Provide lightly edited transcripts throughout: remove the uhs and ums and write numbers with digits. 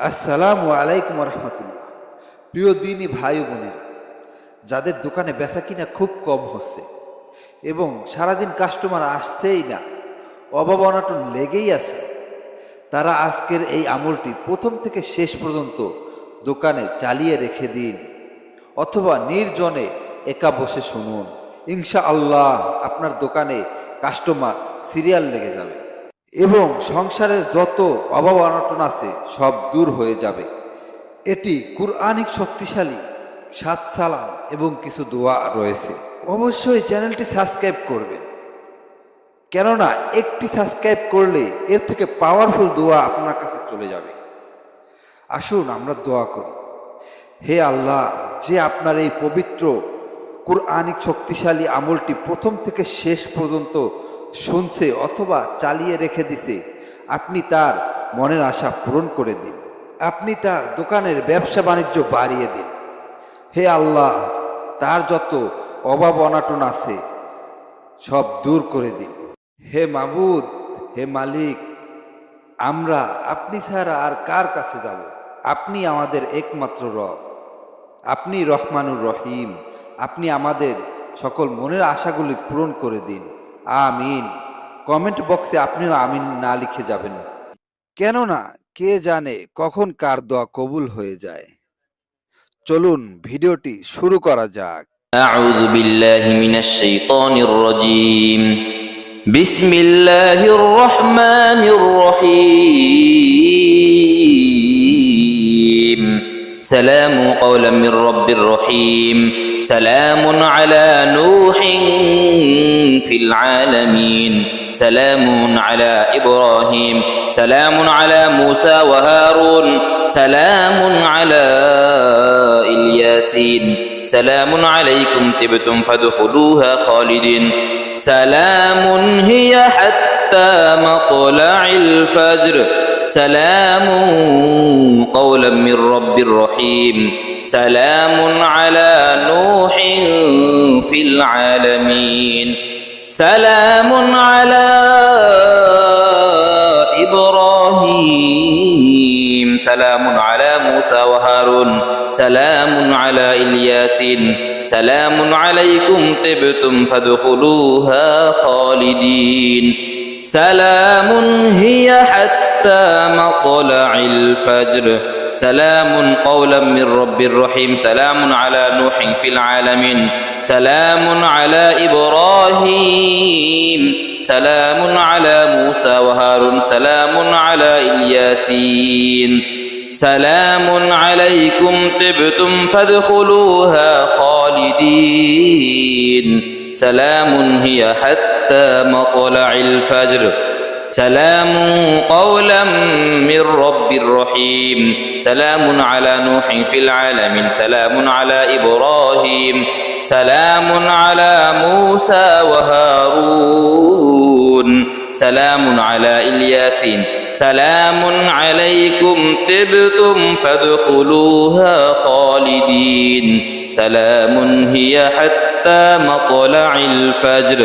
আসসালামু আলাইকুম রহমতুল্লাহ। প্রিয় দিনী ভাই ও বোনেরা, যাদের দোকানে বেচা কিনা খুব কম হচ্ছে এবং সারাদিন কাস্টমার আসছেই না, অভাব অনটন লেগেই আছে, তারা আজকের এই আমলটি প্রথম থেকে শেষ পর্যন্ত দোকানে চালিয়ে রেখে দিন, অথবা নির্জনে একা বসে শুনুন। ইনশাআল্লাহ আপনার দোকানে কাস্টমার সিরিয়াল লেগে যাবে এবং সংসারের যত অভাব অনটন আছে সব দূর হয়ে যাবে। এটি কুরআনিক শক্তিশালী 7 সালাম এবং কিছু দোয়া রয়েছে। অবশ্যই চ্যানেলটি সাবস্ক্রাইব করবেন, কেননা একটি সাবস্ক্রাইব করলে এর থেকে পাওয়ারফুল দোয়া আপনার কাছে চলে যাবে। আসুন আমরা দোয়া করি। হে আল্লাহ, যে আপনার এই পবিত্র কুরআনিক শক্তিশালী আমলটি প্রথম থেকে শেষ পর্যন্ত শুনছে অথবা চালিয়ে রেখে দিছে, আপনি তার মনের আশা পূরণ করে দিন। আপনি তার দোকানের ব্যবসা বাণিজ্য বাড়িয়ে দিন। হে আল্লাহ, তার যত অভাব অনাটন আছে সব দূর করে দিন। হে মাবুদ, হে মালিক, আমরা আপনি ছাড়া আর কার কাছে যাব? আপনি আমাদের একমাত্র রব, আপনি রহমানুর রহিম। আপনি আমাদের সকল মনের আশাগুলি পূরণ করে দিন, আমিন। কমেন্ট বক্সে আপনিও আমিন না লিখে যাবেন না, কেননা কে জানে কখন কার দোয়া কবুল হয়ে যায়। চলুন ভিডিওটি শুরু করা যাক। أعوذ بالله من الشيطان الرجيم. بسم الله الرحمن الرحيم. سلام قولا من رب رحيم. سلام على نوح في العالمين. سلام على إبراهيم. سلام على موسى وهارون. سلام على الياسين. سلام عليكم طبتم فادخلوها خالدين. سلام هي حتى مطلع الفجر. سلام قولا من رب رحيم. سلام على نوح في العالمين. سلام على إبراهيم. سلام على موسى وهارون. سلام على الياسين. سلام عليكم طبتم فادخلوها خالدين. سلام هي حتى مطلع الفجر. سلام قولا من رب رحيم. سلام على نوح في العالمين. سلام على إبراهيم. سلام على موسى وهارون. سلام على الياسين. سلام عليكم طبتم فادخلوها خالدين. سلام هي حتى مطلع الفجر. سلام قولا من رب رحيم. سلام على نوح في العالمين. سلام على إبراهيم. سلام على موسى وهارون. سلام على الياسين. سلام عليكم طبتم فادخلوها خالدين. سلام هي حتى مطلع الفجر.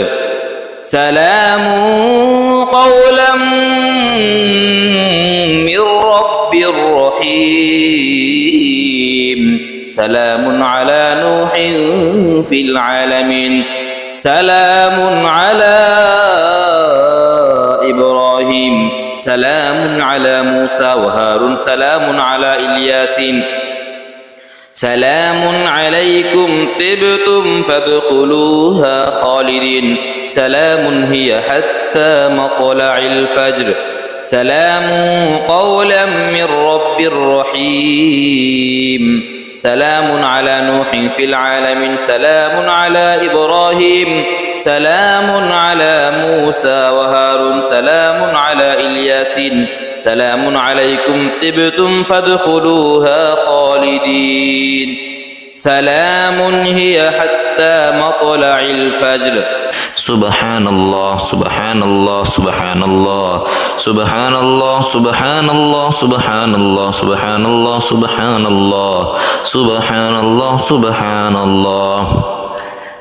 سلام قولا من رب رحيم. سلام على نوح في العالمين. سلام على إبراهيم. سلام على موسى وهارون. سلام على الياسين. سلام عليكم طبتم فادخلوها خالدين. سلام هي حتى مطلع الفجر. سلام قولا من رب رحيم. سلام على نوح في العالمين. سلام على إبراهيم. سلام على موسى وهارون. سلام على الياسين. سلام عليكم طبتم فادخلوها خالدين. سلام هي حتى مطلع الفجر. سبحان الله سبحان الله سبحان الله سبحان الله سبحان الله سبحان الله سبحان الله سبحان الله سبحان الله سبحان الله.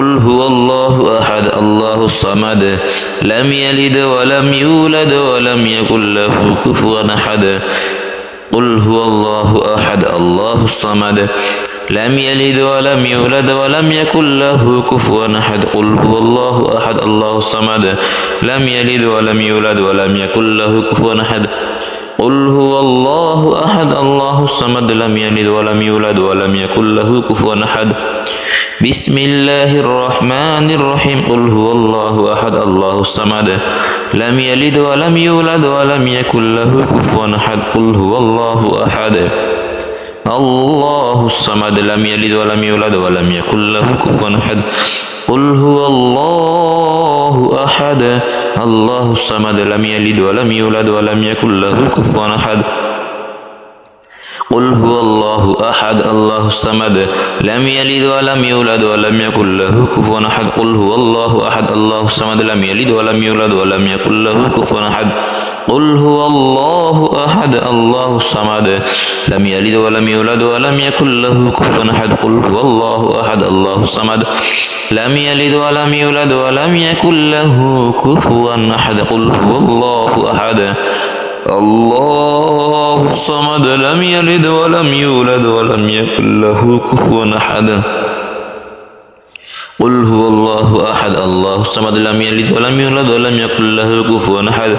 قل هو الله أحد الله الصمد لم يلد ولم يولد ولم يكن له كفوا أحد قل هو الله أحد الله الصمد لم يلد ولم يولد ولم يكن له كفوا أحد قل هو الله أحد الله الصمد لم يلد ولم يولد ولم يكن له كفوا أحد قل هو الله أحد الله الصمد لم يلد ولم يولد ولم يكن له كفوا أحد بسم الله الرحمن الرحيم قل هو الله أحد الله الصمد لم يلد ولم يولد ولم يكن له كفوا أحد قل هو الله أحد الله الصمد لم يلد ولم يولد ولم يكن له كفوا أحد قل هو الله أحد الله الصمد لم يلد ولم يولد ولم يكن له كفوا أحد قل هو الله أحد الله الصمد لم يلد ولم يولد ولم يكن له كفوا أحد قل هو الله أحد الله الصمد لم يلد ولم يولد ولم يكن له كفوا أحد قل هو الله أحد الله الصمد لم يلد ولم يولد ولم يكن له كفوا أحد قل هو الله أحد الله الصمد لم يلد ولم يولد ولم يكن له كفوا أحد قل هو الله أحد الله الصمد لم يلد ولم يولد ولم يكن له كفوا أحد قل هو الله أحد الله الصمد لم يلد ولم يولد ولم يكن له كفوا أحد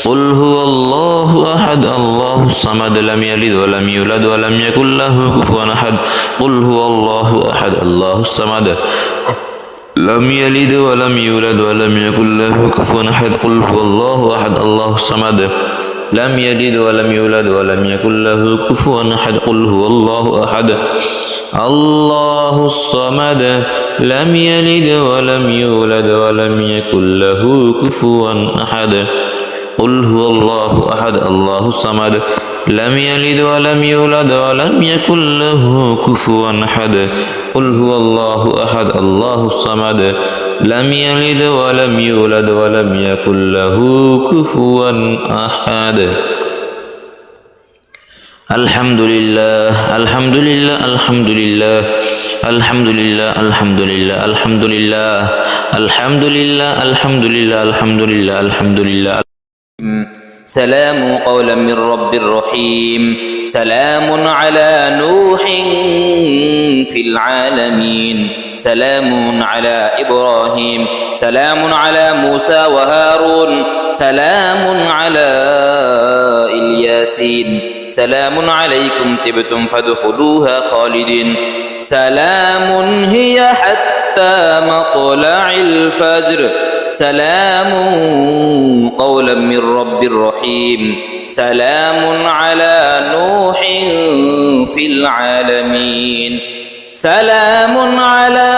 قل هو الله أحد الله الصمد لم يلد ولم يولد ولم يكن له كفوا أحد قل هو الله أحد الله الصمد لم يلد ولم يولد ولم يكن له كفوا أحد قل هو الله أحد الله الصمد لم يلد ولم يولد ولم يكن له كفوا أحد قل هو الله أحد الله الصمد لم يلد ولم يولد ولم يكن له كفوا أحد قل هو الله أحد الله الصمد لم يلد ولم يولد ولم يكن له كفوا أحد قل هو الله أحد الله الصمد لم يلد ولم يولد ولم يكن له كفوا أحد الحمد لله الحمد لله الحمد لله الحمد لله الحمد لله الحمد لله الحمد لله الحمد لله الحمد لله الحمد لله سلام قولا من رب رحيم سلام على نوح في العالمين سلام على إبراهيم سلام على موسى وهارون سلام على الياسين سلام عليكم طبتم فادخلوها خالدين سلام هي حتى مطلع الفجر سلام قولا من رب رحيم سلام على نوح في العالمين سلام على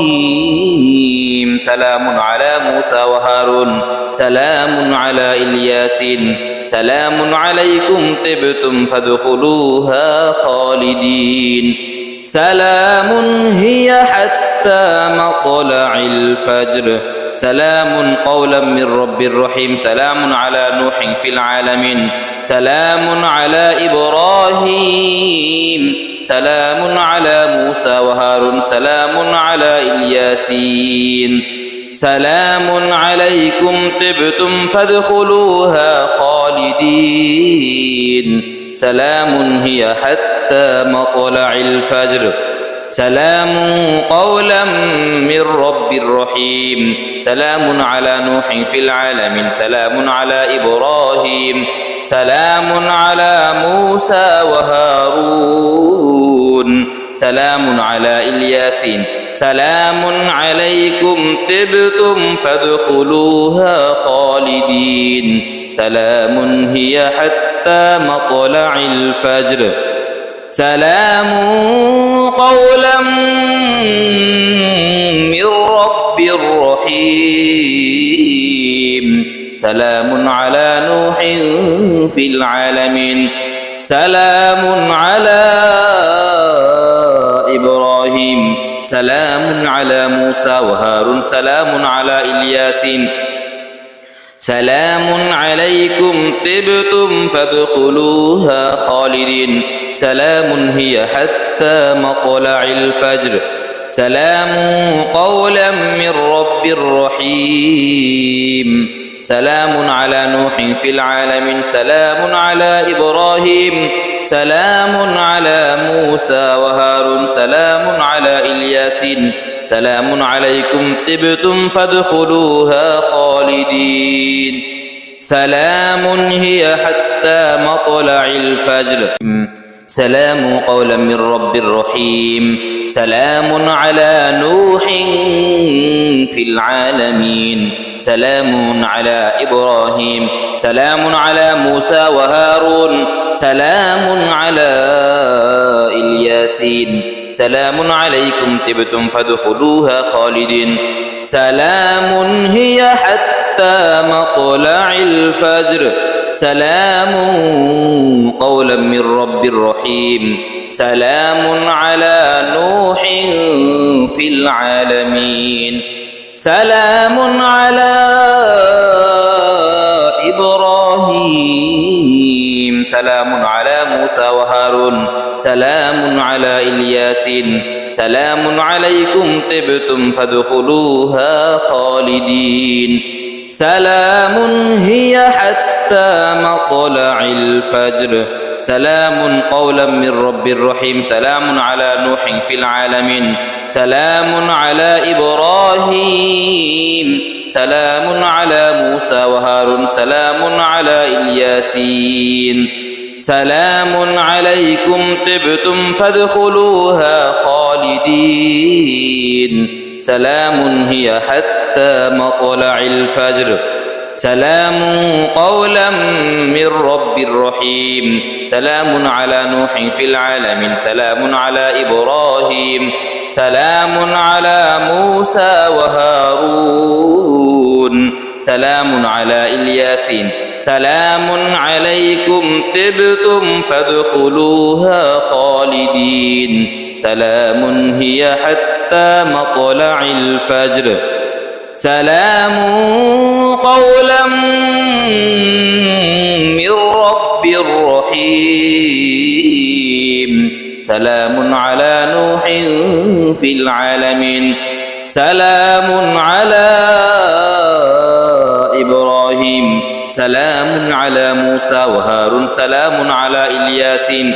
إبراهيم سلام على موسى وهارون سلام على الياسين سلام عليكم طبتم فادخلوها خالدين سلام هي حتى مطلع الفجر سلام قولا من رب رحيم سلام على نوح في العالمين سلام على إبراهيم سلام على موسى وهارون سلام على الياسين سلام عليكم طبتم فادخلوها خالدين سلام هي حتى مطلع الفجر سلام قولا من رب رحيم سلام على نوح في العالمين سلام على إبراهيم سلام على موسى وهارون سلام على الياسين سلام عليكم طبتم فادخلوها خالدين سلام هي حتى مطلع الفجر سلام قولا من رب رحيم سلام على نوح في العالمين سلام على إبراهيم سلام على موسى وهارون سلام على الياسين سلام عليكم طبتم فادخلوها خالدين سلام هي حتى مطلع الفجر سلام قولا من رب رحيم سلام على نوح في العالمين سلام على إبراهيم سلام على موسى وهارون سلام على الياسين سلام عليكم طبتم فادخلوها خالدين سلام هي حتى مطلع الفجر سلام قولا من رب رحيم سلام على نوح في العالمين سلام على إبراهيم سلام على موسى وهارون سلام على الياسين سلام عليكم طبتم فادخلوها خالدين سلام هي حتى مطلع الفجر سلام قولا من رب رحيم سلام على نوح في العالمين سلام على إبراهيم سلام على موسى وهارون سلام على الياسين سلام عليكم طبتم فادخلوها خالدين سلام هي حتى مطلع الفجر سلام قولا من رب رحيم سلام على نوح في العالمين سلام على إبراهيم سلام على موسى وهارون سلام على الياسين سلام عليكم طبتم فادخلوها خالدين سلام هي حتى مطلع الفجر سلام قولا من رب رحيم سلام على نوح في العالمين سلام على إبراهيم سلام على موسى وهارون سلام على الياسين سلام عليكم طبتم فادخلوها خالدين سلام هي حتى مطلع الفجر سلام قولا من رب رحيم سلام على نوح في العالمين سلام على إبراهيم سلام على موسى وهارون سلام على الياسين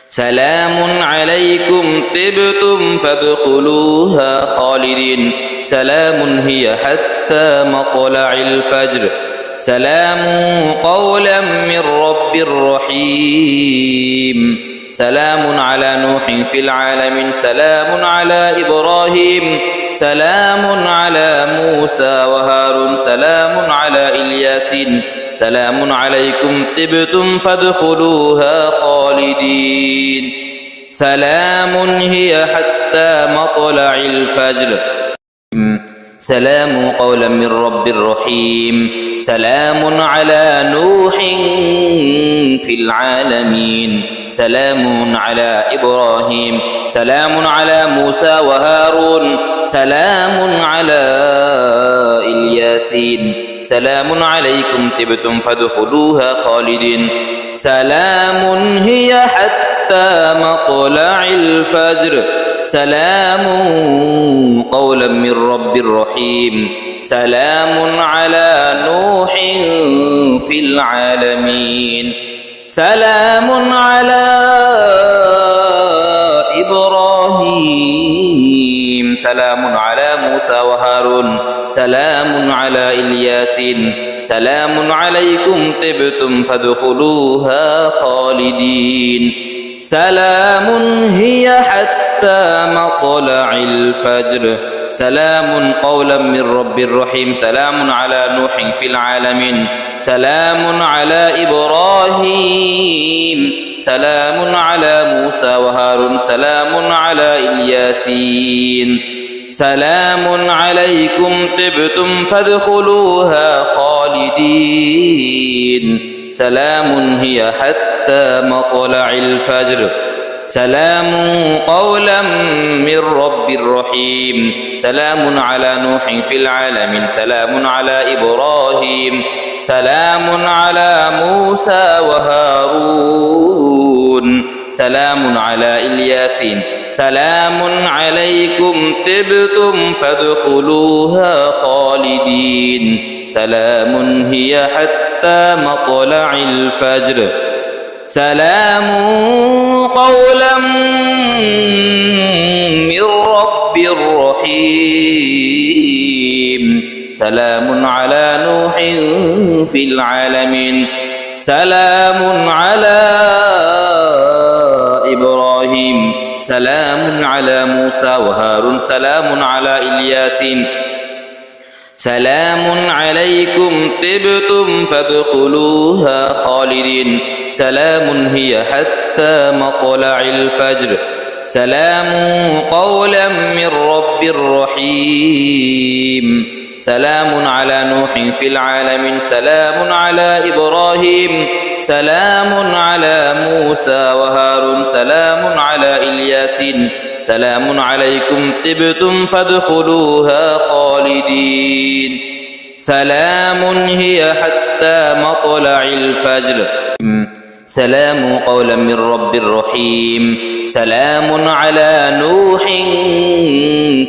سلام عليكم طبتم فادخلوها خالدين سلام هي حتى مطلع الفجر سلام قولا من رب رحيم سلام على نوح في العالمين سلام على إبراهيم سلام على موسى وهارون سلام على الياسين سلام عليكم طبتم فادخلوها خالدين سلام هي حتى مطلع الفجر سلام قولا من رب رحيم سلام على نوح في العالمين سلام على إبراهيم سلام على موسى وهارون سلام على الياسين سلام عليكم طبتم فادخلوها خالدين سلام هي حتى مطلع الفجر سلام قولا من رب رحيم سلام على نوح في العالمين سلام على إبراهيم سلام على موسى وهارون سلام على الياسين سلام عليكم طبتم فادخلوها خالدين سلام هي حتى مطلع الفجر سلام قولا من رب رحيم سلام على نوح في العالمين سلام على إبراهيم سلام على موسى وهارون سلام على الياسين سلام عليكم طبتم فادخلوها خالدين سلام هي حتى مطلع الفجر سلام قولا من رب رحيم سلام على نوح في العالمين سلام على إبراهيم سلام على موسى وهارون سلام على الياسين سلام عليكم طبتم فادخلوها خالدين سلام هي حتى مطلع الفجر سلام قولا من رب رحيم سلام على نوح في العالمين سلام على إبراهيم سلام على موسى وهارون سلام على الياسين سلام عليكم طبتم فادخلوها خالدين سلام هي حتى مطلع الفجر سلام قولا من رب رحيم سلام على نوح في العالمين سلام على إبراهيم سلام على موسى وهارون سلام على الياسين سلام عليكم طبتم فادخلوها خالدين سلام هي حتى مطلع الفجر سلام قولا من رب رحيم سلام على نوح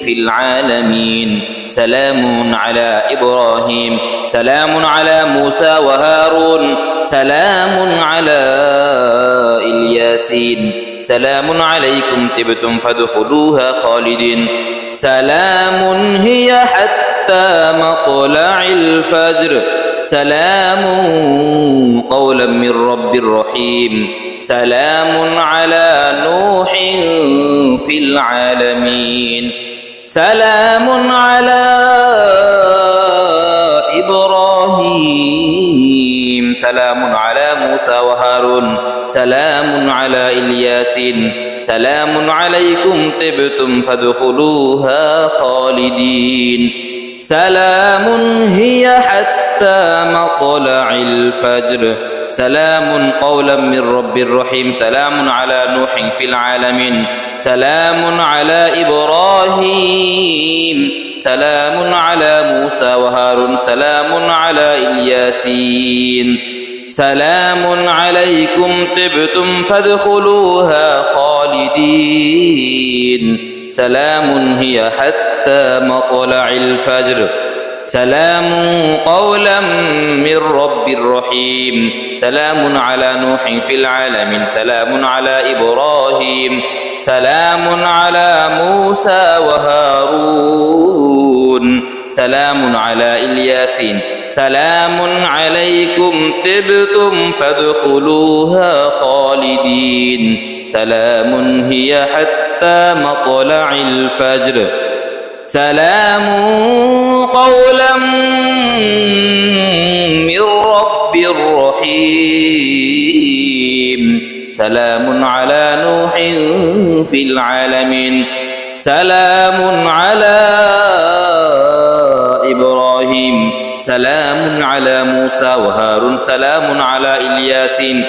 في العالمين سلام على إبراهيم سلام على موسى وهارون سلام على الياسين سلام عليكم طبتم فادخلوها خالدين سلام هي حتى مطلع الفجر سلام قولا من رب رحيم سلام على نوح في العالمين سلام على إبراهيم سلام على موسى وهارون سلام على الياسين سلام عليكم طبتم فادخلوها خالدين سلام هي حتى مطلع الفجر سلام قولا من رب رحيم سلام على نوح في العالمين سلام على إبراهيم سلام على موسى وهارون سلام على الياسين سلام عليكم طبتم فادخلوها خالدين سلام هي حتى مطلع الفجر سلام قولا من رب رحيم سلام على نوح في العالمين سلام على إبراهيم سلام على موسى وهارون سلام على الياسين سلام عليكم طبتم فادخلوها خالدين سلام هي حتى مطلع الفجر سلام قولا من رب رحيم سلام على نوح في العالمين سلام على إبراهيم سلام على موسى وهارون سلام على الياسين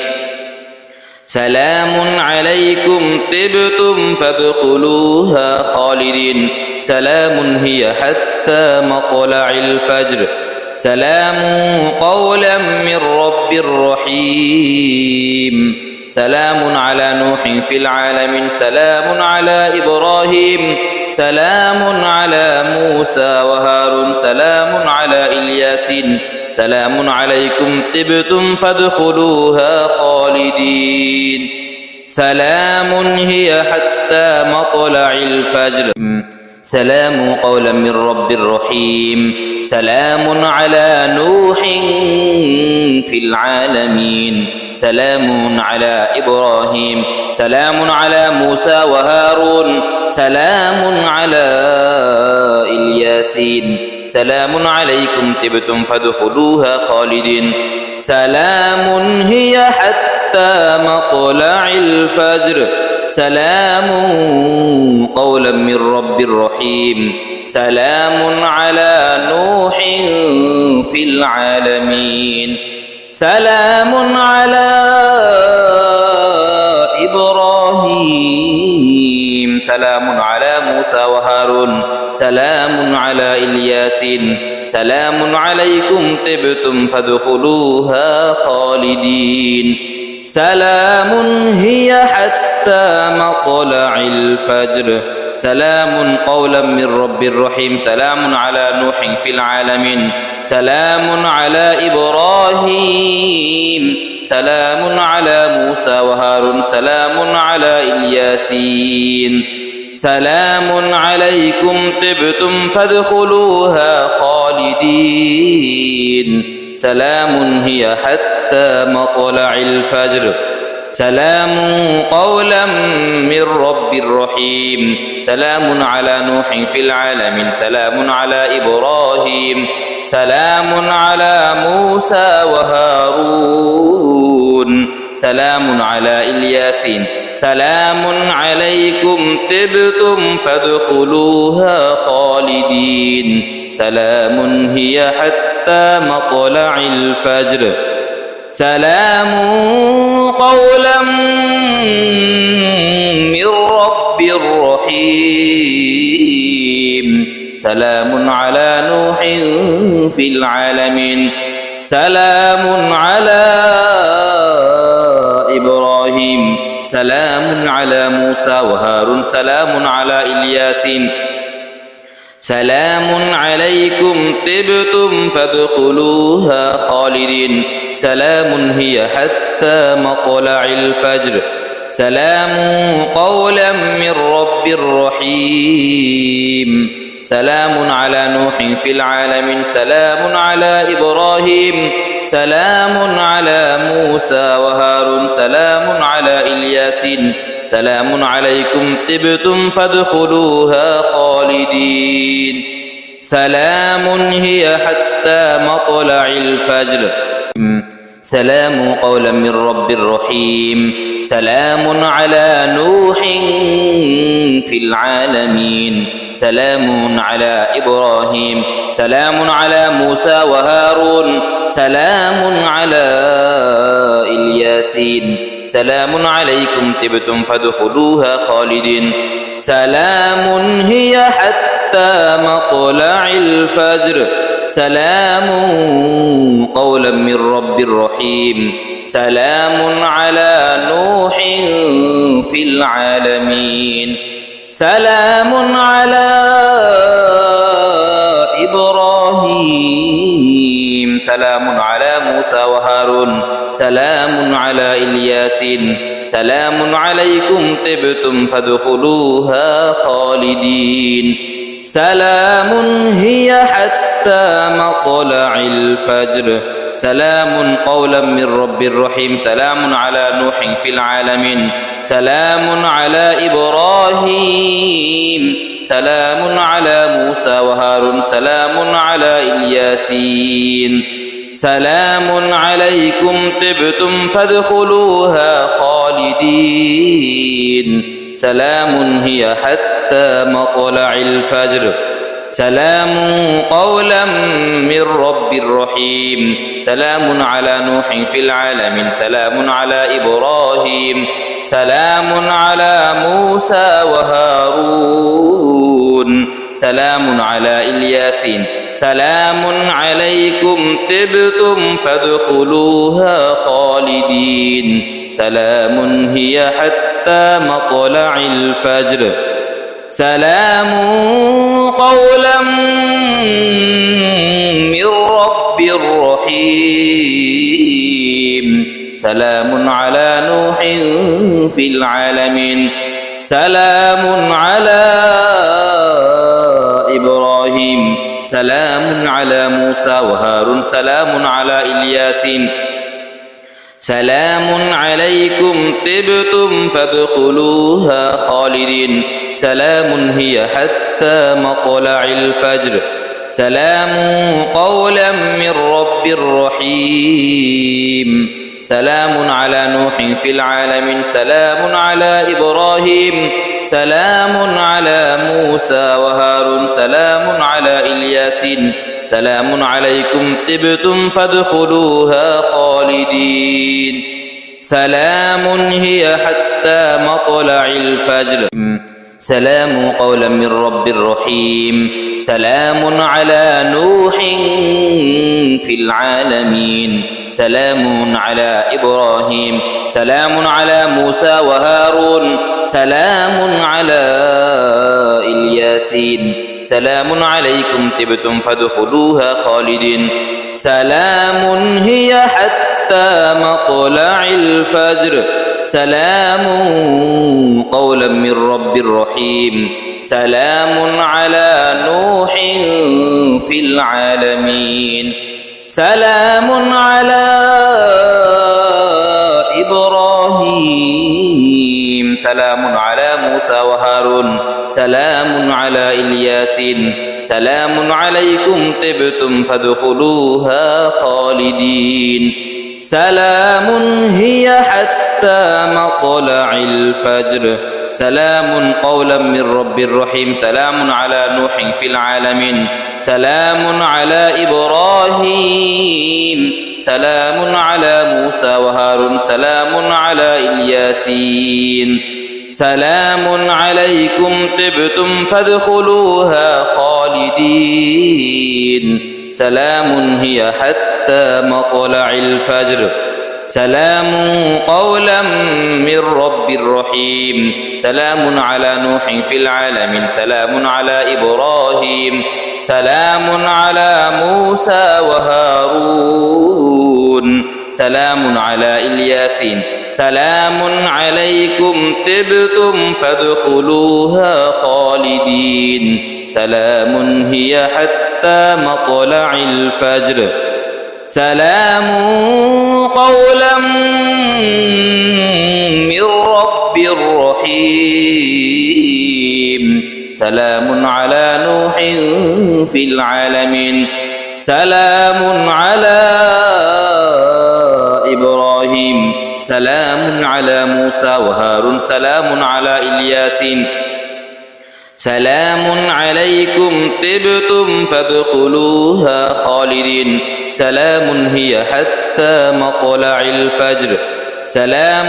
سلام عليكم طبتم فادخلوها خالدين سلام هي حتى مطلع الفجر سلام قولا من رب رحيم سلام على نوح في العالمين سلام على إبراهيم سلام على موسى وهارون سلام على الياسين سلام عليكم طبتم فادخلوها خالدين سلام هي حتى مطلع الفجر سلام قولا من رب رحيم سلام على نوح في العالمين سلام على إبراهيم سلام على موسى وهارون سلام على الياسين سلام عليكم طبتم فادخلوها خالدين سلام هي حتى مطلع الفجر سلام قولا من رب رحيم سلام على نوح في العالمين سلام على إبراهيم سلام على موسى وهارون سلام على الياسين سلام عليكم طبتم فادخلوها خالدين سلام هي حتى مطلع الفجر سلام قولا من رب رحيم سلام على نوح في العالمين سلام على إبراهيم سلام على موسى وهارون سلام على الياسين سلام عليكم طبتم فادخلوها خالدين سلام هي حتى مطلع الفجر سلام قولا من رب رحيم سلام على نوح في العالمين سلام على إبراهيم سلام على موسى وهارون سلام على الياسين سلام عليكم طبتم فادخلوها خالدين سلام هي حتى مطلع الفجر سلام قولا من رب رحيم سلام على نوح في العالمين سلام على إبراهيم سلام على موسى وهارون سلام على الياسين سلام عليكم طبتم فادخلوها خالدين سلام هي حتى مطلع الفجر سلام قولا من رب رحيم سلام على نوح في العالمين سلام على إبراهيم سلام على موسى وهارون سلام على الياسين سلام عليكم طبتم فادخلوها خالدين سلام هي حتى مطلع الفجر سلام قولا من رب رحيم سلام على نوح في العالمين سلام على إبراهيم سلام على موسى وهارون سلام على الياسين سلام عليكم طبتم فادخلوها خالدين سلام هي حتى مطلع الفجر سلام قولا من رب رحيم سلام على نوح في العالمين سلام على إبراهيم سلام على موسى وهارون سلام على الياسين سلام عليكم طبتم فادخلوها خالدين سلام هي حتى مطلع الفجر سلام قولا من رب رحيم سلام على نوح في العالمين سلام على إبراهيم سلام على موسى وهارون سلام على الياسين سلام عليكم طبتم فادخلوها خالدين سلام هي حتى مطلع الفجر سلام قولا من رب رحيم سلام على نوح في العالمين سلام على إبراهيم سلام على موسى وهارون سلام على الياسين سلام عليكم طبتم فادخلوها خالدين سلام هي حتى مطلع الفجر سلام قولا من رب رحيم سلام على نوح في العالمين سلام على إبراهيم سلام على موسى وهارون سلام على الياسين سلام عليكم طبتم فادخلوها خالدين سلام هي حتى مطلع الفجر سلام قولا من رب رحيم سلام على نوح في العالمين سلام على إبراهيم سلام على موسى وهارون سلام على الياسين سلام عليكم طبتم فادخلوها خالدين سلام هي حتى مطلع الفجر سلام قولا من رب رحيم سلام على نوح في العالمين سلام على إبراهيم سلام على موسى وهارون سلام على الياسين سلام عليكم طبتم فادخلوها خالدين سلام هي حتى مطلع الفجر سلام قولا من رب رحيم سلام على نوح في العالمين سلام على إبراهيم سلام على موسى وهارون سلام على الياسين سلام عليكم طبتم فادخلوها خالدين سلام هي حتى مطلع الفجر سلام قولا من رب رحيم سلام على نوح في العالمين سلام على إبراهيم سلام على موسى وهارون سلام على الياسين سلام عليكم طبتم فادخلوها خالدين سلام هي حتى مطلع الفجر سلام قولا من رب رحيم سلام على نوح في العالمين سلام على إبراهيم سلام على موسى وهارون سلام على الياسين سلام عليكم طبتم فادخلوها خالدين سلام هي حتى مطلع الفجر سلام قولا من رب رحيم سلام على نوح في العالمين سلام على إبراهيم سلام على موسى وهارون سلام على الياسين سلام عليكم طبتم فادخلوها خالدين سلام هي حتى مطلع الفجر سلام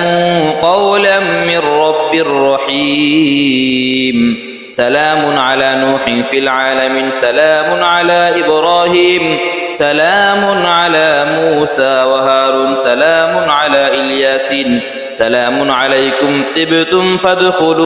قولا من رب رحيم سلام على نوح في العالمين سلام على إبراهيم سلام على موسى وهارون سلام على الياسين سلام عليكم طبتم فادخلوا